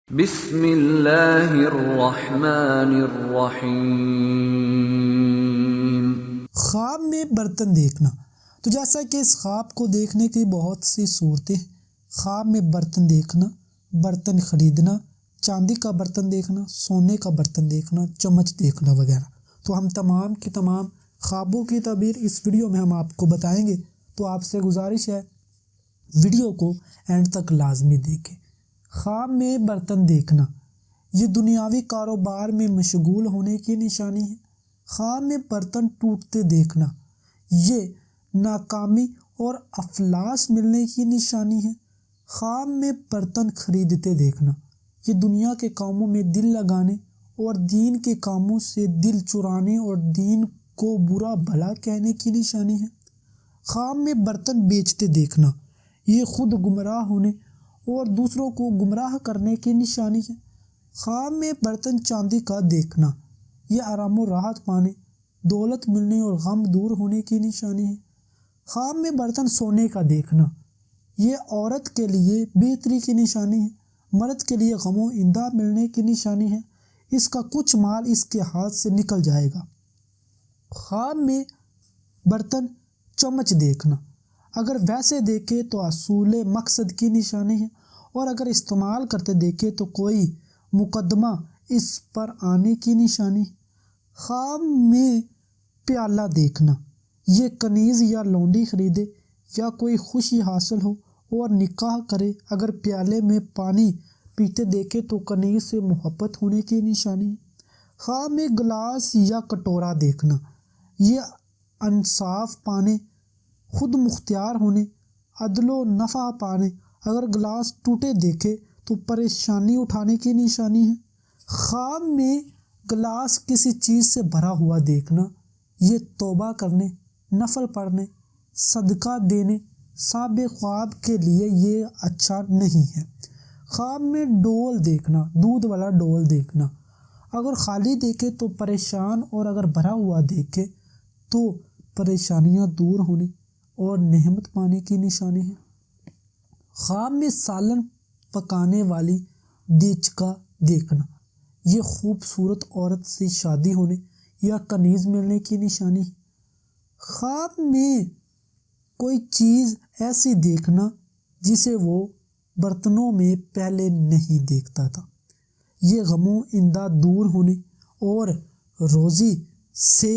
بسم اللہ الرحمن الرحیم۔ خواب میں برتن دیکھنا۔ تو جیسا کہ اس خواب کو دیکھنے کی بہت سی صورتیں ہیں۔ خواب میں برتن دیکھنا، برتن خریدنا، چاندی کا برتن دیکھنا، سونے کا برتن دیکھنا، چمچ دیکھنا وغیرہ۔ تو ہم تمام کی تمام خوابوں کی تعبیر اس ویڈیو میں ہم آپ کو بتائیں گے، تو آپ سے گزارش ہے ویڈیو کو اینڈ تک لازمی دیکھیں۔ خواب میں برتن دیکھنا یہ دنیاوی کاروبار میں مشغول ہونے کی نشانی ہے۔ خواب میں برتن ٹوٹتے دیکھنا یہ ناکامی اور افلاس ملنے کی نشانی ہے۔ خواب میں برتن خریدتے دیکھنا یہ دنیا کے کاموں میں دل لگانے اور دین کے کاموں سے دل چرانے اور دین کو برا بھلا کہنے کی نشانی ہے۔ خواب میں برتن بیچتے دیکھنا یہ خود گمراہ ہونے اور دوسروں کو گمراہ کرنے کی نشانی ہے۔ خواب میں برتن چاندی کا دیکھنا یہ آرام و راحت پانے، دولت ملنے اور غم دور ہونے کی نشانی ہے۔ خواب میں برتن سونے کا دیکھنا یہ عورت کے لیے بہتری کی نشانی ہے، مرد کے لیے غم و امداد ملنے کی نشانی ہے، اس کا کچھ مال اس کے ہاتھ سے نکل جائے گا۔ خواب میں برتن چمچ دیکھنا اگر ویسے دیکھے تو حصول مقصد کی نشانی ہے، اور اگر استعمال کرتے دیکھے تو کوئی مقدمہ اس پر آنے کی نشانی ہے۔ خواب میں پیالہ دیکھنا یہ کنیز یا لونڈی خریدے یا کوئی خوشی حاصل ہو اور نکاح کرے، اگر پیالے میں پانی پیتے دیکھے تو کنیز سے محبت ہونے کی نشانی ہے۔ خواب میں گلاس یا کٹورا دیکھنا یہ انصاف پانے، خود مختار ہونے، عدل و نفع پانے، اگر گلاس ٹوٹے دیکھے تو پریشانی اٹھانے کی نشانی ہے۔ خواب میں گلاس کسی چیز سے بھرا ہوا دیکھنا یہ توبہ کرنے، نفل پڑھنے، صدقہ دینے، صاحب خواب کے لیے یہ اچھا نہیں ہے۔ خواب میں ڈول دیکھنا، دودھ والا ڈول دیکھنا اگر خالی دیکھے تو پریشان، اور اگر بھرا ہوا دیکھے تو پریشانیاں دور ہونے اور نعمت پانے کی نشانی ہے۔ خواب میں سالن پکانے والی دیچکا دیکھنا یہ خوبصورت عورت سے شادی ہونے یا کنیز ملنے کی نشانی ہے۔ خواب میں کوئی چیز ایسی دیکھنا جسے وہ برتنوں میں پہلے نہیں دیکھتا تھا، یہ غم و امداد دور ہونے اور روزی سے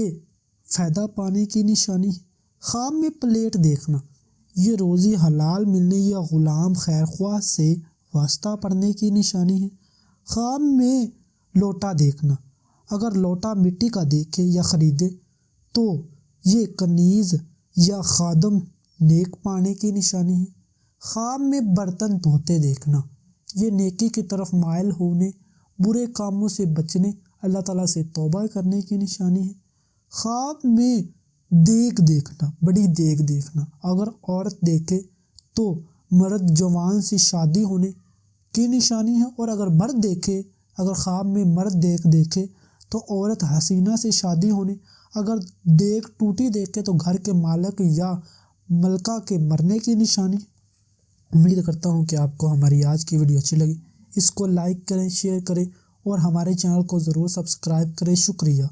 فائدہ پانے کی نشانی ہے۔ خواب میں پلیٹ دیکھنا یہ روزی حلال ملنے یا غلام خیر خواہ سے واسطہ پڑنے کی نشانی ہے۔ خواب میں لوٹا دیکھنا اگر لوٹا مٹی کا دیکھے یا خریدے تو یہ کنیز یا خادم نیک پانے کی نشانی ہے۔ خواب میں برتن دھوتے دیکھنا یہ نیکی کی طرف مائل ہونے، برے کاموں سے بچنے، اللہ تعالیٰ سے توبہ کرنے کی نشانی ہے۔ خواب میں دیگ دیکھنا، بڑی دیگ دیکھنا اگر عورت دیکھے تو مرد جوان سے شادی ہونے کی نشانی ہے، اور اگر مرد دیکھے، اگر خواب میں مرد دیکھے تو عورت حسینہ سے شادی ہونے، اگر دیگ ٹوٹی دیکھے تو گھر کے مالک یا ملکہ کے مرنے کی نشانی۔ امید کرتا ہوں کہ آپ کو ہماری آج کی ویڈیو اچھی لگی، اس کو لائک کریں، شیئر کریں اور ہمارے چینل کو ضرور سبسکرائب کریں۔ شکریہ۔